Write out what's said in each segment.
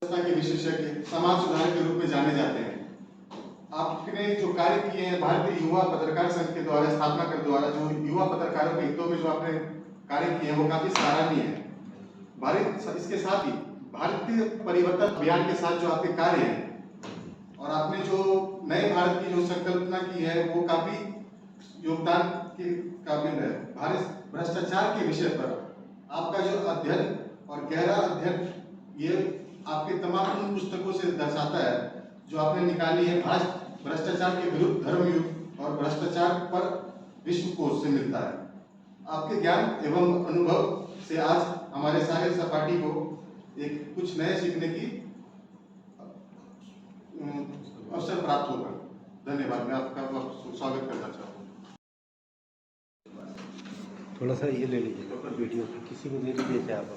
के विशेषज्ञ समाज सुधारक के रूप में जाने जाते हैं। आपने जो कार्य किए हैं भारतीय युवा पत्रकार संघ के द्वारा स्थापना के द्वारा जो युवा पत्रकारों के हितों में जो आपने कार्य किए हैं वो काफी सराहनीय है। भारत इसके साथ ही भारतीय परिवर्तन अभियान के साथ जो आपके कार्य हैं और आपने जो नए भारत की जो संकल्पना की है वो काफी योगदान के काबिल है। भारत भ्रष्टाचार के विषय पर आपका जो अध्ययन और गहरा अध्ययन ये आपके तमाम उन पुस्तकों से दर्शाता है जो आपने निकाली है। भारत भ्रष्टाचार के विरुद्ध धर्मयुद्ध और भ्रष्टाचार पर विश्व कोश से मिलता है। आपके ज्ञान एवं अनुभव से आज हमारे सारे सहपाठी को एक कुछ नए सीखने की अवसर प्राप्त होगा। धन्यवाद। मैं आपका स्वागत करना चाहूँगा। थोड़ा सा ये ले लीजिएगा वीडियो, किसी को दे दीजिए क्या आप?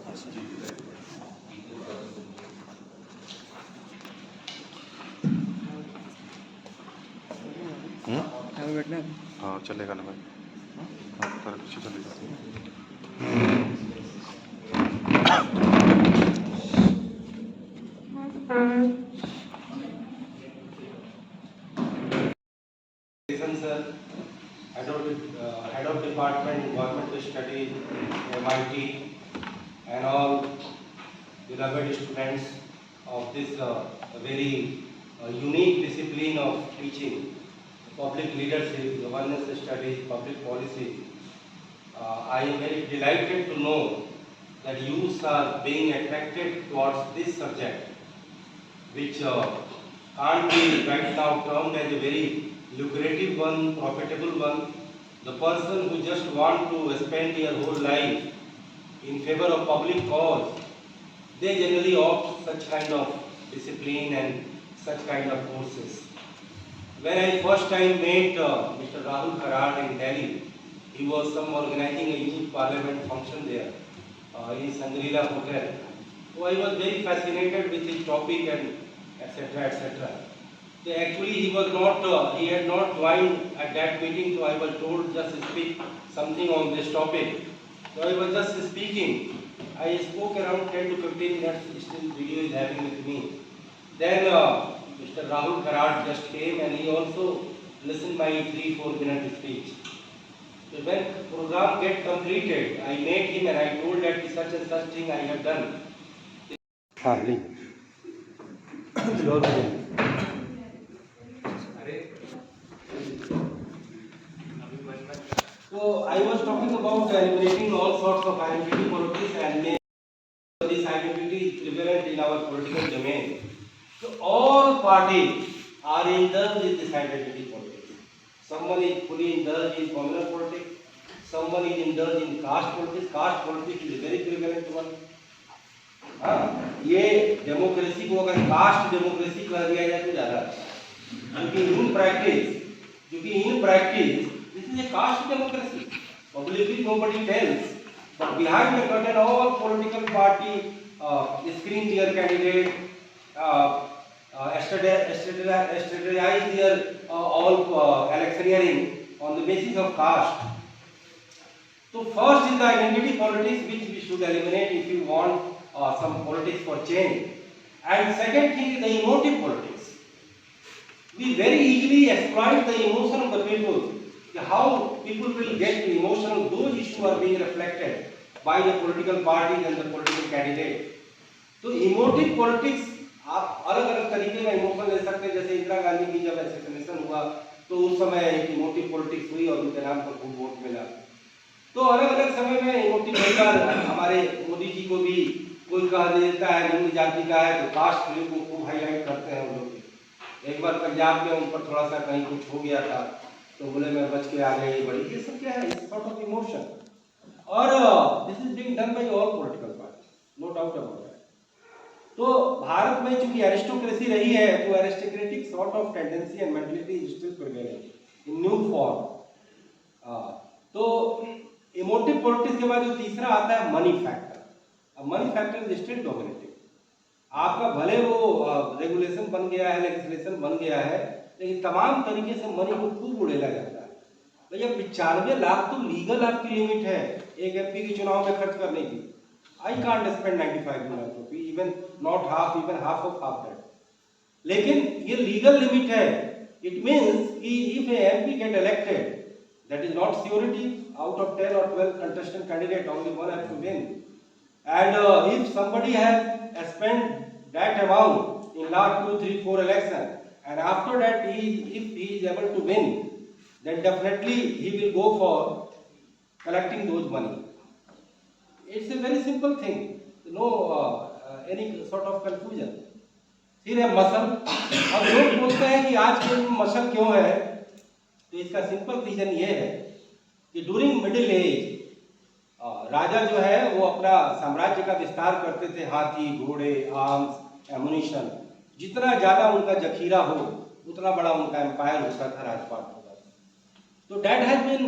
हाँ चलेगा ना भाई। हाँ थोड़ा पीछे चलेगा। Sir, head of department environmental studies, MIT, and all beloved students of this very unique discipline of teaching, public leadership, governance studies, public policy. I am very delighted to know that youths are being attracted towards this subject, which can't be right now termed as a very lucrative one, profitable one. The person who just want to spend their whole life in favor of public cause, they generally opt such kind of discipline and such kind of courses. When I first time met Mr. Rahul Kharad in Delhi, he was organizing a youth parliament function there in Sangrila Hotel. So I was very fascinated with his topic and etc. etc. So actually he was not, he had not joined at that meeting, so I was told just speak something on this topic. So I was just speaking. I spoke around 10 to 15 minutes, still video is having with me. Then Mr. Rahul Kharad just came and he also listened my 3-4 minute speech. So when program get completed, I met him and I told that such and such thing I have done. So I was talking about eliminating all sorts of identity politics and make this identity is prevalent in our political domain. So all parties are indulged in this identity politics. Someone is fully indulged in communal politics, someone is indulged in caste politics. Caste politics is a very prevalent one. ये democracy को अगर cast democracy कह दिया जाए तो ज़्यादा, क्योंकि in practice this is a caste democracy. Publicly nobody tells, but behind the curtain all political party screen their candidate, strategize their all electioneering on the basis of caste. So first is the identity politics, which we should eliminate if you want some politics for change. And second thing is the emotive politics. We very easily exploit the emotion of the people. How people will get emotional, those issues are being reflected by the political parties and the political candidate. तो emotive politics आप अलग अलग तरीके का emotion ले सकते हैं। जैसे इंदिरा गांधी की जब असैसिनेशन हुआ तो उस समय एक इमोटिव पॉलिटिक्स हुई और उनके नाम पर खूब वोट मिला। तो अलग अलग समय में इमोटिव पॉलिटिक्स, हमारे मोदी जी को भी कोई कह देता है निम्न जाति का है तो कास्ट फिल्म को खूब हाईलाइट करते हैं वो लोग। एक बार पंजाब में उन पर थोड़ा सा कहीं कुछ हो गया था तो बोले मैं बच के आ गई बड़ी, ये सब क्या है, इस सॉर्ट ऑफ इमोशन। और this is being done by all political parties, no doubt about that. तो भारत में चूंकि एरिस्टोक्रेसी रही है तो aristocratic sort of tendency and mentality is still prevailing in new form. तो इमोटिव पॉलिटिक्स के बाद जो तीसरा आता है मनी फैक्टर। अब money factor is still dominating. आपका भले वो रेगुलेशन बन गया है, लेजिस्लेशन बन गया है, लेकिन तमाम तरीके से मनी को खूब उड़ेला जाता है। भैया 95 लाख तो लीगल आपकी लिमिट है एक एमपी के चुनाव में खर्च करने की। आई कांट स्पेंड 95 लाख रुपये even not half, even half of half that. लेकिन ये लीगल लिमिट है. It means कि if a MP get elected, that is not surety. Out of 10 or 12 contestant candidate, only one has to win. And if somebody has spent that amount in last 2, 3, 4 election, and after that if he is able to win, then definitely he will go for collecting those money. It's a very simple thing. No any sort of confusion. फिर है muscle. अब लोग बोलते हैं कि आज के muscle क्यों है, तो इसका सिंपल रीजन ये है कि ड्यूरिंग मिडिल एज राजा जो है वो अपना साम्राज्य का विस्तार करते थे. हाथी, घोड़े, आर्म्स, एमुनिशन, जितना ज्यादा उनका जखीरा हो उतना बड़ा उनका एम्पायर होता था, राजपाट होता था. तो that has been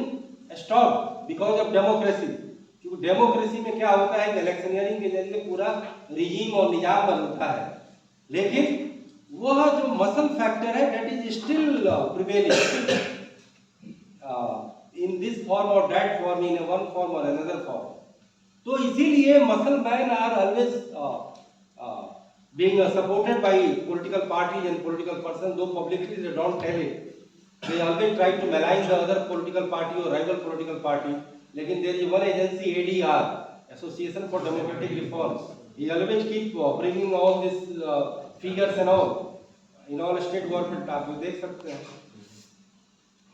stop because of democracy. क्योंकि डेमोक्रेसी में क्या होता है कि इलेक्शनियरिंग के जरिए पूरा रिजीम और निजाम बदलता है, लेकिन वह जो मसल फैक्टर है that is still prevailing in this form or that form, in one form or another form. तो इसीलिए muscle man are always being supported by political parties and political persons, though publicly they don't tell it. They always try to malign the other political party or rival political party. लेकिन there is one agency, ADR, Association for Democratic Reforms. He always keep bringing all these figures and all in all state government. आप देख सकते हैं.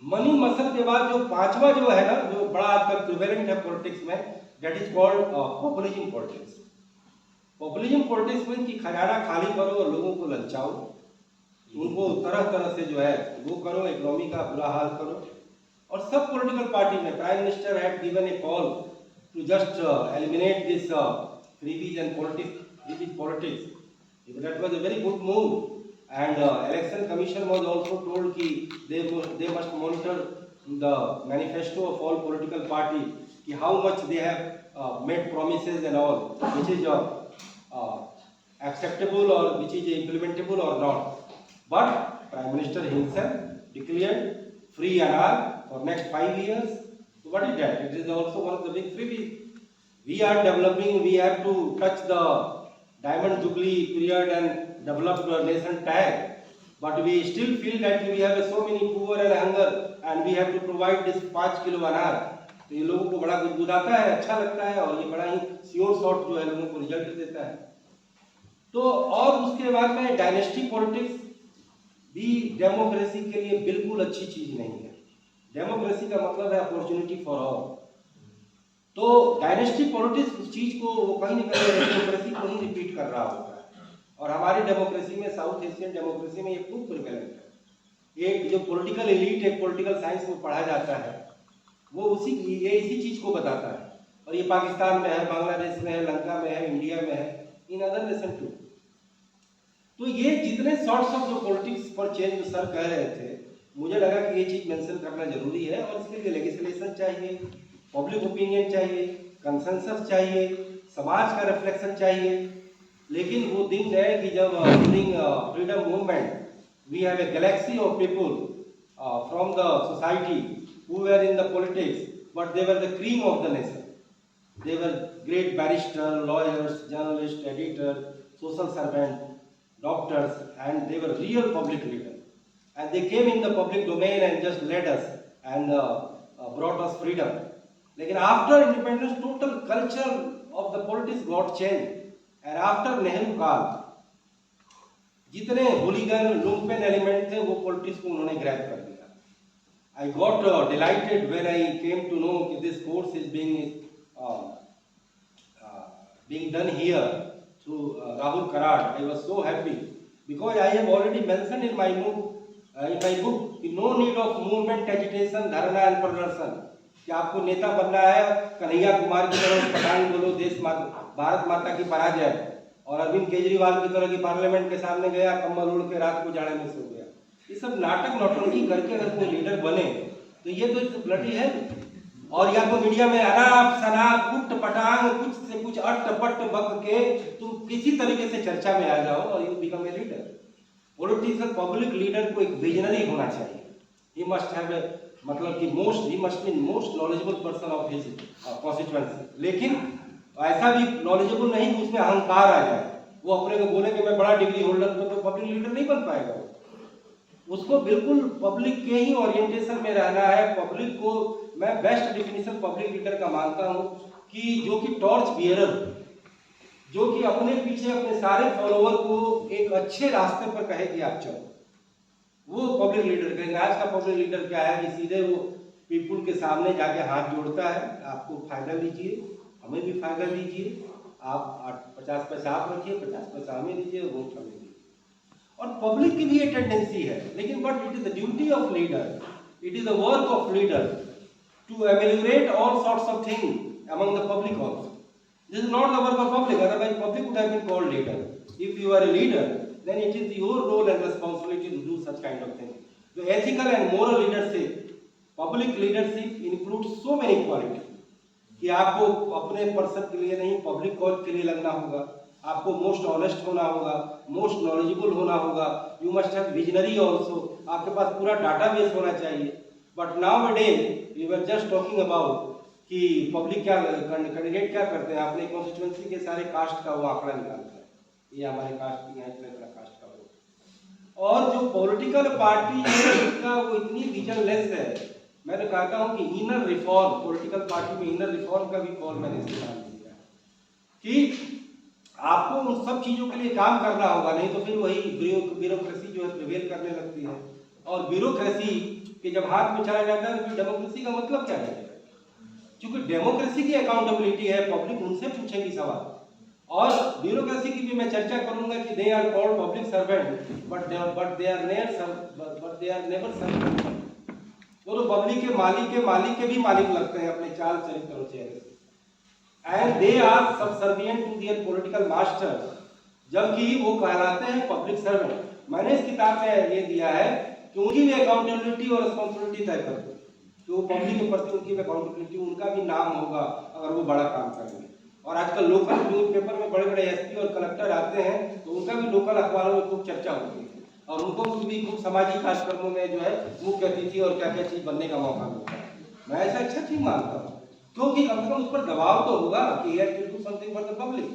Money muscle के बाद जो पांचवा जो है ना, जो बड़ा आजकल प्रिवेलेंट है पॉलिटिक्स में, that is called populism politics. Populism politics में कि खजाना खाली करो और लोगों को ललचाओ, उनको तरह तरह से जो है वो करो, इकोनॉमी का बुरा हाल करो. और सब पॉलिटिकल पार्टी में prime minister had given a call to just eliminate this freebies and politics. That was a very good move. And election commission was also told कि they must monitor the manifesto of all political parties, कि how much they have made promises and all, which is acceptable or which is implementable or not. But Prime Minister himself declared free NR for next 5 years. So what is that? It is also one of the big freebies. We are developing. We have to touch the Diamond Jubilee period and develop the nation tag, but we still feel that we have so many poor and hunger and we have to provide this 5 kilo अनार. तो ये लोगों को बड़ा गुदगुदाता है, अच्छा लगता है, और ये बड़ा ही श्योर शॉट जो है लोगों को रिजल्ट देता है. तो और उसके बाद में डायनेस्टी पॉलिटिक्स भी डेमोक्रेसी के लिए बिल्कुल अच्छी चीज नहीं है. डेमोक्रेसी का मतलब है अपॉर्चुनिटी फॉर ऑल. तो डायनेस्टी पॉलिटिक्स उस चीज को वो कहीं न कहीं डेमोक्रेसी को ही रिपीट कर रहा होता है. और हमारी डेमोक्रेसी में, साउथ एशियन डेमोक्रेसी में ये खूब प्रिवेलेंट है. एक जो पॉलिटिकल एलीट है, पॉलिटिकल साइंस में पढ़ा जाता है, वो इसी चीज को बताता है. और ये पाकिस्तान में है, बांग्लादेश में है, लंका में है, इंडिया में है, इन अदर नेशन टू. तो ये जितने सॉर्ट्स ऑफ जो पॉलिटिक्स फॉर चेंज सर कह रहे थे, मुझे लगा कि ये चीज मेंशन करना जरूरी है. और इसके लिए लेजिस्लेशन चाहिए, पब्लिक ओपिनियन चाहिए, कंसेंसस चाहिए, समाज का रिफ्लेक्शन चाहिए. लेकिन वो दिन है कि जब during freedom movement we have a galaxy of people from the society who were in the politics, but they were the cream of the nation. They were great barrister, lawyers, journalist, editor, social servant, doctors, and they were real public leader. And they came in the public domain and just led us and brought us freedom. लेकिन after independence total culture of the politics got change. And after Nehru काल जितने hooligan, lumpen element थे वो politics को उन्होंने grab कर लिया. I got delighted when I came to know that this course is being done here through Rahul Karad. I was so happy because I have already mentioned in my book no need of movement, agitation, dharna and प्रदर्शन. कि आपको नेता बनना है, कन्हैया कुमार की तरह पठान बोलो, भारत माता की पराजय, और अरविंद केजरीवाल की तरह की पार्लियामेंट के सामने गया, कम्बल ओढ़ के रात को जाड़े में सो गया. ये सब नाटक नौटंकी करके अगर कोई लीडर बने तो ये तो ब्लडी है. और या तो मीडिया में अनाप शनाप कुट पटांग कुछ से कुछ अट पट बक के तुम किसी तरीके से चर्चा में आ जाओ और you become a leader. Politician public leader को एक विजनरी होना चाहिए. ही मस्ट हैव मतलब कि he must be most knowledgeable person of his constituency. लेकिन ऐसा भी नॉलेजेबल नहीं कि उसमें अहंकार आ जाए. वो अपने को बोले कि मैं बड़ा डिग्री होल्डर हूं, तो पब्लिक लीडर नहीं बन पाएगा। उसको बिल्कुल पब्लिक के ही ओरिएंटेशन में रहना है। पब्लिक को मैं बेस्ट डिफिनेशन पब्लिक लीडर का मानता हूं कि जो कि टॉर्च बियरर, जो कि अपने पीछे अपने सारे फॉलोअर को एक अच्छे रास्ते पर कहे कि आप चलो, वो पब्लिक लीडर कहेंगे। आज का पब्लिक लीडर क्या है कि सीधे वो पीपुल के सामने जाके हाथ जोड़ता है, आपको फायदा दीजिए, हमें भी फायदा दीजिए, आप 50 पैसा आप रखिए, 50 पैसा हमें दीजिए, वोट हमें दीजिए। और पब्लिक की भी ये टेंडेंसी है, लेकिन but it is the duty of leader, it is the work of leader to ameliorate all sorts of thing among the public also. This is not the work of public, otherwise public would have been called leader. If you are a leader, then it is your role and responsibility to do such kind of thing. The ethical and moral leadership, public leadership includes so many qualities कि आपको अपने person के लिए नहीं, public cause के लिए लगना होगा, आपको मोस्ट ऑनेस्ट होना होगा, मोस्ट नॉलेजेबल होना होगा, you must have visionary also, आपके पास पूरा डाटाबेस होना चाहिए। But nowadays we were just talking about कि पब्लिक क्या कैंडिडेट क्या करते हैं, अपने कॉन्स्टिट्यूएंसी के सारे कास्ट का वो आंकड़ा निकालते हैं, ये हमारे कास्ट की है, इतने तरह कास्ट का वोट। और जो पॉलिटिकल पार्टी है उसका वो इतनी विजनलेस है, मैं तो कहता हूं कि इनर रिफॉर्म, पॉलिटिकल पार्टी में इनर रिफॉर्म का भी कॉल मैंने इस्तेमाल किया कि आपको उन सब चीजों के लिए काम करना होगा, नहीं तो फिर वही ब्यूरोक्रेसी जो है प्रिवेल करने लगती है। और ब्यूरोक्रेसी के जब हाथ में चला जाता है तो फिर डेमोक्रेसी का मतलब क्या है? क्योंकि डेमोक्रेसी की अकाउंटेबिलिटी है, पब्लिक उनसे पूछेगी सवाल। और ब्यूरोक्रेसी की भी मैं चर्चा करूंगा कि they are called public servant but they are never servant. वो तो पब्लिक के मालिक के भी मालिक लगते हैं अपने चाल चरित्र और चेहरे से। And they are subservient to their political master, जबकि वो कहलाते हैं पब्लिक सर्वेंट। मैंने इस किताब में ये दिया है कि उनकी भी अकाउंटेबिलिटी और रिस्पॉन्सिबिलिटी तय करते हैं, तो पब्लिक के प्रति उनकी अकाउंटेबिलिटी, उनका भी नाम होगा अगर वो बड़ा काम करेंगे। और आजकल लोकल न्यूज पेपर में बड़े बड़े एसपी और कलेक्टर आते हैं तो उनका भी लोकल अखबारों में खूब चर्चा होती है, और उनको भी खूब सामाजिक कार्यक्रमों में जो है मुख्य अतिथि और क्या क्या चीज बनने का मौका मिलता है। मैं ऐसा अच्छा चीज मानता हूँ, क्योंकि कम से कम उस पर दबाव तो होगा कि यार do something for the public.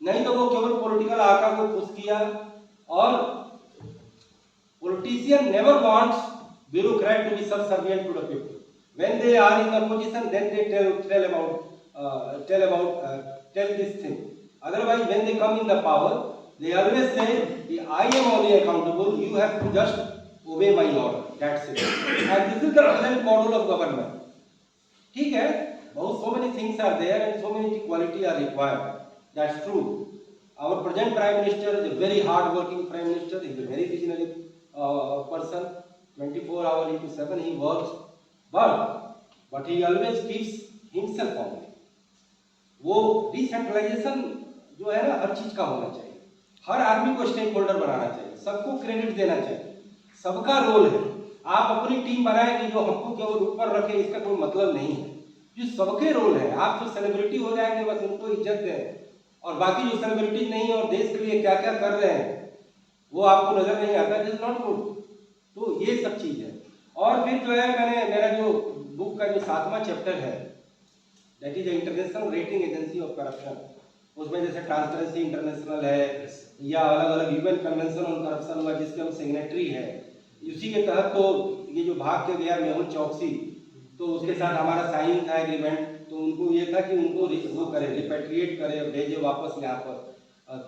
नहीं तो वो केवल पॉलिटिकल आका को खुश किया। और politician never wants bureaucrat to be subservient to the people. When they are in the position, then they tell this thing. Otherwise, when they come in the power, they always say, "I am only accountable. You have to just obey my order." That's it. And this is the present model of government. ठीक है, बहुत so many things are there and so many quality are required. That's true. Our present Prime Minister is a very hard-working Prime Minister. He is a very visionary person. 24 hours into 7 he works, but he always keeps himself on. वो decentralisation जो है ना हर चीज का होना चाहिए, हर आदमी को स्टेक होल्डर बनाना चाहिए, सबको क्रेडिट देना चाहिए, सबका रोल है। आप अपनी टीम बनाएंगे जो हमको केवल ऊपर रखे, इसका कोई मतलब नहीं है। जो सबके रोल है, आप जो सेलिब्रिटी हो जाएंगे बस उनको इज्जत दें, और बाकी जो सेलिब्रिटी नहीं है और देश के लिए क्या क्या कर रहे हैं वो आपको नजर नहीं आता, दिस इज नॉट गुड। तो ये सब चीज है। और फिर जो है मैंने मेरा जो बुक का जो 7वां चैप्टर है, that is international rating agency of corruption, उसमें जैसे ट्रांसपेरेंसी इंटरनेशनल है या अलग अलग यूएन कन्वेंशन ऑन करप्शन हुआ जिसके हम सिग्नेटरी है, उसी के तहत तो ये जो भाग के गया मेहुल चौकसी, तो उसके साथ हमारा साइन था एग्रीमेंट। तो उनको ये था कि उनको वो करे, रिपेट्रिएट करे, भेजे वापस यहाँ पर।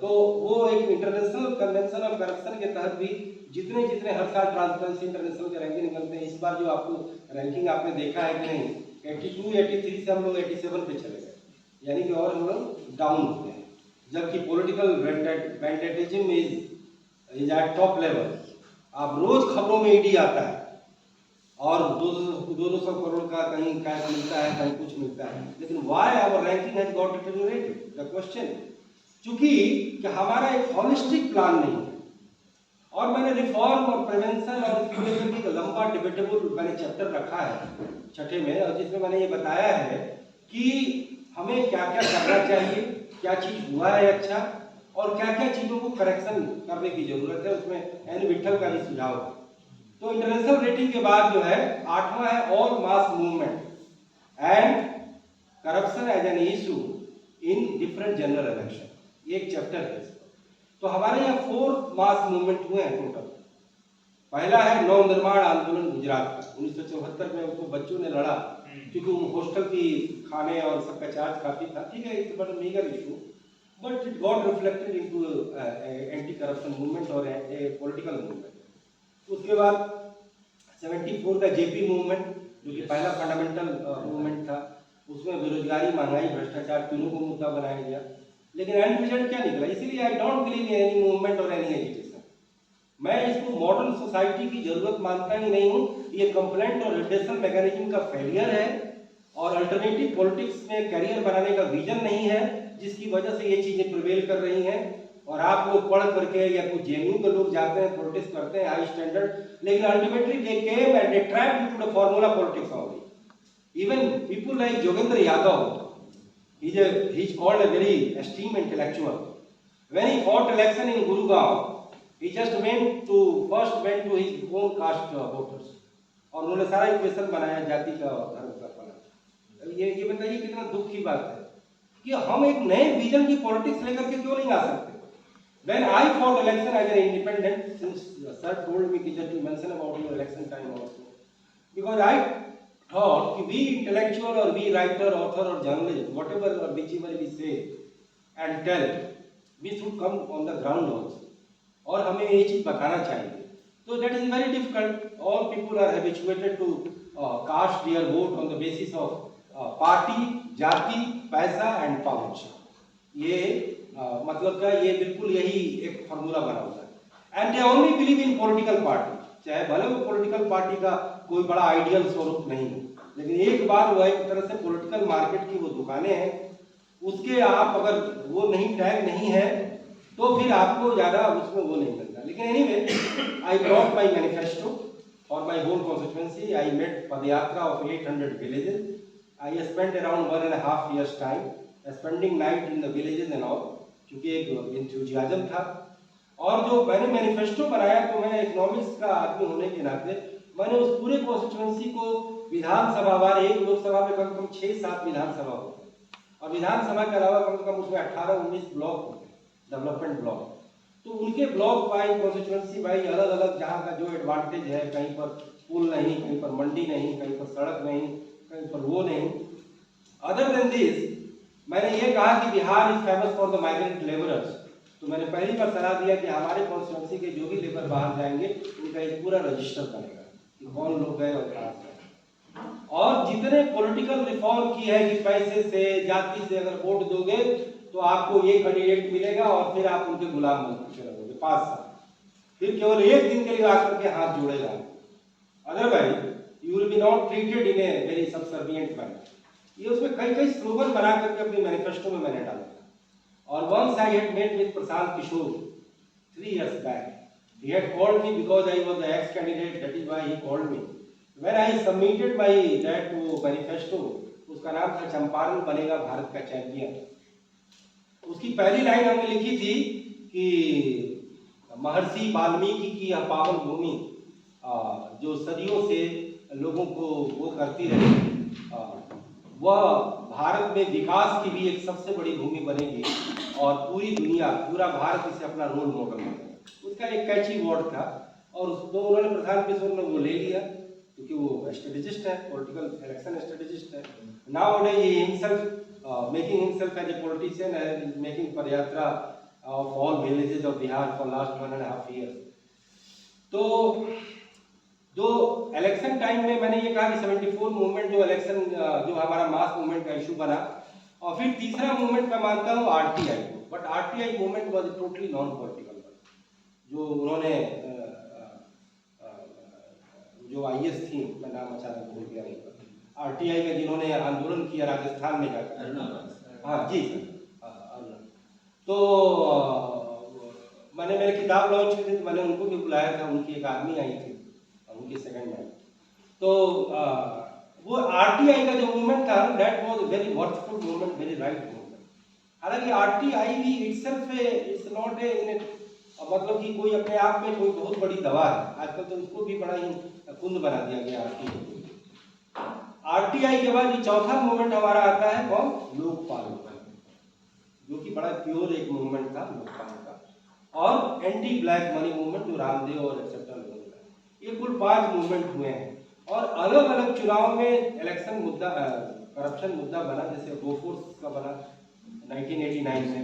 तो वो एक इंटरनेशनल कन्वेंशन ऑन करप्शन के तहत भी जितने हर साल ट्रांसपेरेंसी इंटरनेशनल के रैंकिंग निकलते हैं, इस बार जो आपको रैंकिंग आपने देखा है कि नहीं, 82, 83 से हम लोग 87 पे चले गए, यानी कि और हम लोग डाउन हो गए। जबकि political vendettism is at top level. आप रोज खबरों में ईडी आता है और 200 करोड़ का कहीं कैश मिलता है, कहीं कुछ मिलता है, लेकिन why our ranking has got deteriorated? The question, क्योंकि हमारा एक होलिस्टिक प्लान नहीं है। और मैंने रिफॉर्म और प्रिवेंशन और इक्विटी का लंबा डिबेटेबल मैंने चैप्टर रखा है 6ठे में, और जिसमें मैंने ये बताया है कि हमें क्या क्या करना चाहिए, क्या चीज हुआ है अच्छा, और क्या क्या चीजों को करेक्शन करने की जरूरत है। उसमें एन विठल का भी सुझाव है। तो इंटरनेशनल रेटिंग के बाद जो है 8वां है all mass movement and corruption as an issue in different general election, एक चैप्टर है। तो हमारे यहाँ 4 मास मूवमेंट हुए हैं टोटल। पहला है नव निर्माण आंदोलन गुजरात का, 1974 में उसको बच्चों ने लड़ा क्योंकि वो हॉस्टल की खाने और सबका चार्ज काफी था। ठीक है, it's but major issue, but it got reflected into anti corruption movement और ए पॉलिटिकल मूवमेंट। उसके बाद 74 का जेपी मूवमेंट जो कि पहला फंडामेंटल मूवमेंट था, उसमें बेरोजगारी, महंगाई, भ्रष्टाचार तीनों को मुद्दा बनाया गया। लेकिन एंड रिजल्ट क्या निकला? इसीलिए I don't believe in any movement और एनी एजिटेशन। मैं इसको मॉडर्न सोसाइटी की जरूरत मानता ही नहीं हूँ। ये कंप्लेंट और रिड्रेसल मैकेनिज्म का फेलियर है और अल्टरनेटिव पॉलिटिक्स में करियर बनाने का विजन नहीं है, जिसकी वजह से ये चीजें प्रिवेल कर रही हैं। और आप लोग पढ़ करके या कुछ जेएनयू के लोग जाते हैं, प्रोटेस्ट करते हैं हाई स्टैंडर्ड, लेकिन ultimately they came and they trapped into the formula politics only. Even people like Jogendra Yadav, he is called a very esteemed intellectual. When he fought election in Gurugram, he just went to his own caste voters और उन्होंने सारा equation बनाया जाति का और धर्म का फलन। ये बताइए कितना दुख की बात है कि हम एक नए विजन की पॉलिटिक्स लेकर के क्यों नहीं आ सकते। When I fought election as an independent, since sir told me that you mention about your election time also, because I thought कि we intellectual or we writer, author or journalist, whatever or whichever we say and tell, we should come on the ground also, और हमें ये चीज बताना चाहिए। तो that is very difficult. All people are habituated to cast their vote on the basis of party, जाति, पैसा and power. ये मतलब क्या, ये बिल्कुल यही एक फॉर्मूला बना हुआ है। And they only believe in political party, चाहे भले वो पॉलिटिकल पार्टी का कोई बड़ा आइडियल स्वरूप नहीं हो, लेकिन एक बार वो एक तरह से पॉलिटिकल मार्केट की वो दुकानें हैं, उसके आप अगर वो नहीं टैग नहीं है तो फिर आपको ज्यादा उसमें वो नहीं मिलता। लेकिन anyway, I brought my manifesto for my whole constituency. I made padyatra of 800 villages. I spent around 1.5 years time spending night in the villages and all, क्योंकि एक एंथुसियाज्म था। और जो मैंने मैनिफेस्टो बनाया, तो मैं इकोनॉमिक्स का आदमी होने के नाते मैंने उस पूरे कॉन्स्टिट्यूएंसी को विधानसभा वार, एक लोकसभा में कम से कम 6-7 विधानसभा होते हैं और विधानसभा के अलावा कम से कम उसमें 18-19 ब्लॉक होते हैं, डेवलपमेंट ब्लॉक। तो उनके ब्लॉक वाइज कॉन्स्टिट्यूएंसी वाइज अलग अलग जहाँ का जो एडवांटेज है, कहीं पर पुल नहीं, कहीं पर मंडी नहीं, कहीं पर सड़क नहीं, कहीं पर वो नहीं। अदर देन दिस, मैंने ये कहा कि Bihar is famous for the migrant labourers. तो मैंने पहली बार सलाह दिया कि हमारे कॉन्स्टिट्यूएंसी के जो भी लेबर बाहर जाएंगे उनका एक पूरा रजिस्टर बनेगा कि कौन लोग गए और कहाँ से। और जितने पॉलिटिकल रिफॉर्म की है कि पैसे से, जाति से अगर वोट दोगे तो आपको ये कैंडिडेट मिलेगा और फिर आप उनके गुलाम बनते रहोगे 5 साल, फिर केवल एक दिन के लिए आकर के हाथ जोड़ेगा। Otherwise you will be not treated in a very subservient manner. ये उसमें कई स्लोगन बना करके अपने मैनिफेस्टो में मैंने डाला था। और once I had met with Prashant Kishore 3 years back. He had called me because I was the ex-candidate. That is why he called me. When I submitted my that to manifesto, उसका नाम था चंपारण बनेगा भारत का champion. उसकी पहली line हमने लिखी थी कि महर्षि वाल्मीकि की यह पावन भूमि जो सदियों से लोगों को वो करती रही, वह भारत में विकास की भी एक सबसे बड़ी भूमि बनेगी और पूरी दुनिया, पूरा भारत इसे अपना रोल मॉडल मानेगा। उसका एक कैची वर्ड था और तो उन्होंने प्रशांत किशोर ने वो ले लिया क्योंकि वो स्ट्रेटेजिस्ट है, पॉलिटिकल इलेक्शन स्ट्रेटेजिस्ट है। Now he himself making himself as a politician and making padyatra of all villages of Bihar for last 1.5 years। तो जो इलेक्शन टाइम में मैंने ये कहा कि 74 मूवमेंट जो इलेक्शन जो हमारा मास मूवमेंट का इशू बना। और फिर तीसरा मूवमेंट मैं मानता हूँ आरटीआई को, but RTI movement was totally non political. जो उन्होंने जो आईएस थी, मैं नाम अचानक भूल गया नहीं, आरटीआई का जिन्होंने आंदोलन किया राजस्थान में जाकर, हाँ जी सर, तो मैंने मेरी किताब लॉन्च की थी तो मैंने उनको भी बुलाया था, उनकी एक आदमी आई थी उनकी सेकंड में। तो वो आरटीआई का जो मूवमेंट था, that was very worthful movement, very right movement. हालांकि आरटीआई भी इटसेल्फ इट्स नॉट ए मतलब कि कोई अपने आप में कोई बहुत बड़ी दवा है, आजकल तो उसको भी बड़ा ही कुंद बना दिया गया। आरटीआई के बाद ये चौथा मूवमेंट हमारा आता है कौन, लोकपाल, जो कि बड़ा प्योर एक मूवमेंट था लोकपाल का। और एंटी ब्लैक मनी मूवमेंट जो रामदेव और एक्सेट्रा लोगों का, ये कुल 5 मूवमेंट हुए हैं। और अलग अलग चुनाव में इलेक्शन मुद्दा करप्शन मुद्दा बना, जैसे बोफोर्स का बना 1989 में,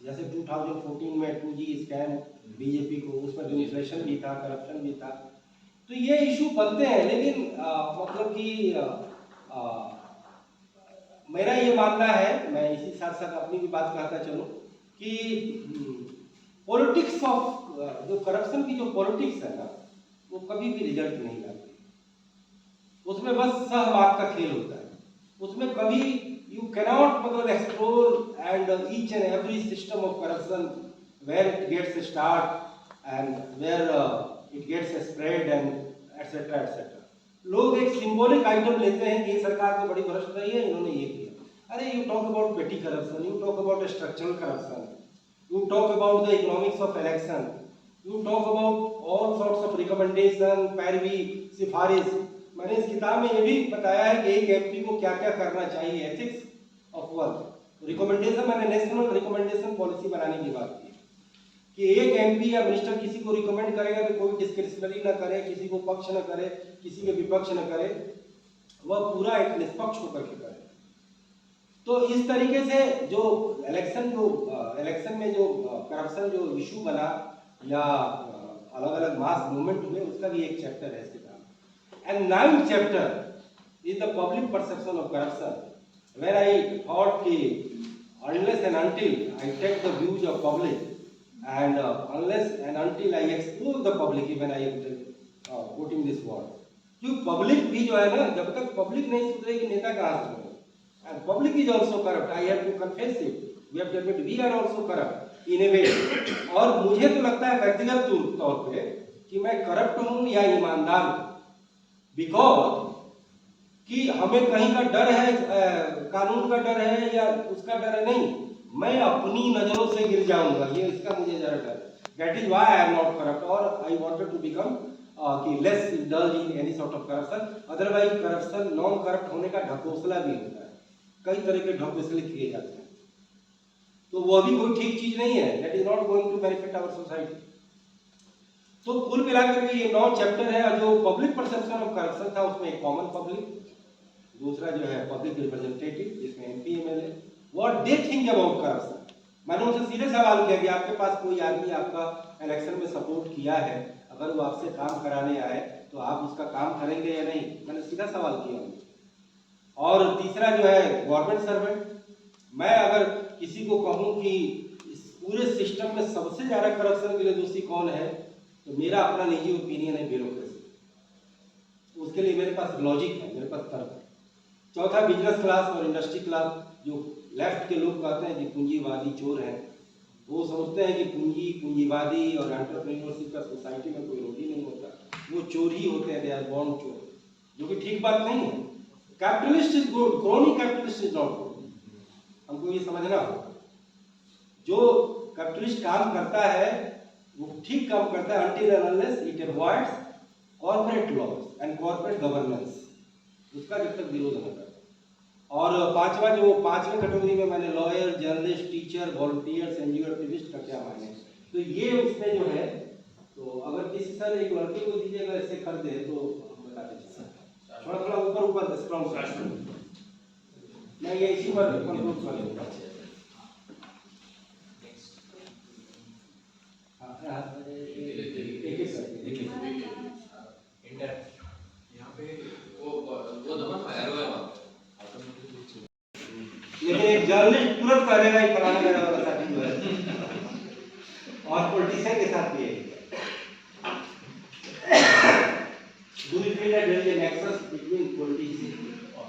जैसे 2014 में 2G स्कैम बीजेपी को, उसमें जो इन्फ्लेशन भी था, करप्शन भी था। तो ये इशू बनते हैं, लेकिन मतलब कि मेरा ये मानना है, मैं इसी साथ साथ अपनी भी बात कहता चलूं कि पॉलिटिक्स ऑफ जो करप्शन की जो पॉलिटिक्स है ना, वो कभी भी रिजल्ट नहीं लाती। उसमें बस सहभाग का खेल होता है, उसमें कभी यू कैनॉट मतलब explore and each and every system of corruption where it gets start and where it gets spread and etcetera etcetera. लोग एक सिंबॉलिक आइटम लेते हैं कि ये सरकार तो बड़ी भ्रष्ट रही है, इन्होंने ये किया। अरे यू टॉक अबाउट पेटी corruption, you talk about structural corruption, you talk about the economics of election, you talk about all sorts of recommendation, पैरवी, सिफारिश। मैंने इस किताब में ये भी बताया है कि एक एमपी को क्या क्या करना चाहिए, एथिक्स ऑफ वर्क। रिकमेंडेशन, मैंने नेशनल रिकमेंडेशन पॉलिसी बनाने की बात की कि एक एमपी या मिनिस्टर किसी को रिकमेंड करेगा तो कोई डिस्क्रिशनरी ना करे, किसी को पक्ष न करे, किसी के विपक्ष न करे, वह पूरा एक निष्पक्ष होकर के करे। तो इस तरीके से जो इलेक्शन में जो करप्शन जो इशू बना या अलग अलग मास मूवमेंट हुए, उसका भी एक चैप्टर है इस किताब। And 9th chapter is the public perception of corruption, where I thought कि unless and until I take the views of public and unless and until I expose the public, even I am quoting this word, जो public भी जो है ना, जब तक public नहीं सुधरेगी नेता कहाँ से? And public is also corrupt. I have to confess it. We have to admit we are also corrupt in a way. और मुझे तो लगता है व्यक्तिगत तौर पे कि मैं करप्ट हूँ या ईमानदार हूँ, बिकॉज कि हमें कहीं का डर है, कानून का डर है या उसका डर है, नहीं, मैं अपनी नजरों से गिर जाऊंगा, ये इसका मुझे जरा डर है। That is why I am not corrupt और आई वांटेड टू बिकम कि less indulge in any sort of corruption. Otherwise corruption non corrupt होने का ढकोसला भी होता है, कई तरह के ढकोसले किए जाते हैं, तो वो भी कोई ठीक चीज नहीं है। That is not going to benefit our society. तो कुल मिलाकर के ये 9 चैप्टर है। जो पब्लिक परसेप्शन ऑफ करप्शन था, उसमें एक कॉमन पब्लिक, दूसरा जो है पब्लिक रिप्रेजेंटेटिव, जिसमें MP MLA, what they think about corruption. मैंने उनसे सीधे सवाल किया कि आपके पास कोई आदमी आपका इलेक्शन में सपोर्ट किया है, अगर वो आपसे काम कराने आए तो आप उसका काम करेंगे या नहीं? मैंने सीधा सवाल किया उनसे। और तीसरा जो है गवर्नमेंट सर्वेंट, मैं अगर किसी को कहूं कि इस पूरे सिस्टम में सबसे ज्यादा करप्शन के लिए दोषी कौन है, तो मेरा अपना निजी ओपिनियन है ब्यूरोक्रेसी। उसके लिए मेरे पास लॉजिक है, मेरे पास तर्क है। चौथा बिजनेस क्लास और इंडस्ट्री क्लास, जो लेफ्ट के लोग कहते हैं कि पूंजीवादी चोर हैं, वो समझते हैं कि पूंजीवादी और एंटरप्रेन्योरशिप का सोसाइटी में कोई रोल ही नहीं होता, वो चोर ही होते हैं, दे आर बॉर्न चोर, जो कि ठीक बात नहीं है। Capitalist is good, crony capitalist is not good, हमको ये समझना हो। जो कैपिटलिस्ट काम करता है वो ठीक काम करता है until and unless it avoids corporate laws and corporate governance, उसका जब तक विरोध न करे। और पांचवा, जो 5वें कैटेगरी में मैंने lawyer, journalist, teacher, volunteers, NGO activist का क्या मायने, तो ये उसमें जो है, तो अगर किसी सर एक लड़के को दीजिएगा ऐसे कर दे तो हम बता दीजिए, थोड़ा थोड़ा ऊपर स्क्रॉल मैं ये इसी पर कंक्लूड कर लूंगा। लेकिन एक जर्नलिस्ट तुरंत कह देगा फलाना मेरा वाला साथी जो है, और पॉलिटिशियन के साथ भी है। Do you feel that there is a nexus between politics,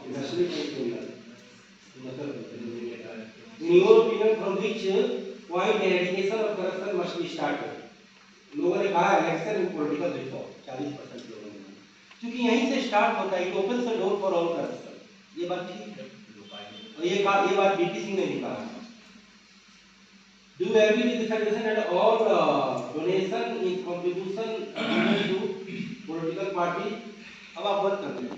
especially political? In your opinion, from which point eradication of corruption must be started? लोगों ने कहा इलेक्शन इन पॉलिटिकल रिफॉर्म, 40% लोगों ने, क्योंकि यहीं से स्टार्ट होता है, it opens the door for all corruption. ये बात ठीक है, और ये बात बीपी सिंह ने भी कहा। Do you agree with the suggestion that all donation is contribution to political party? अब आप बात करते हैं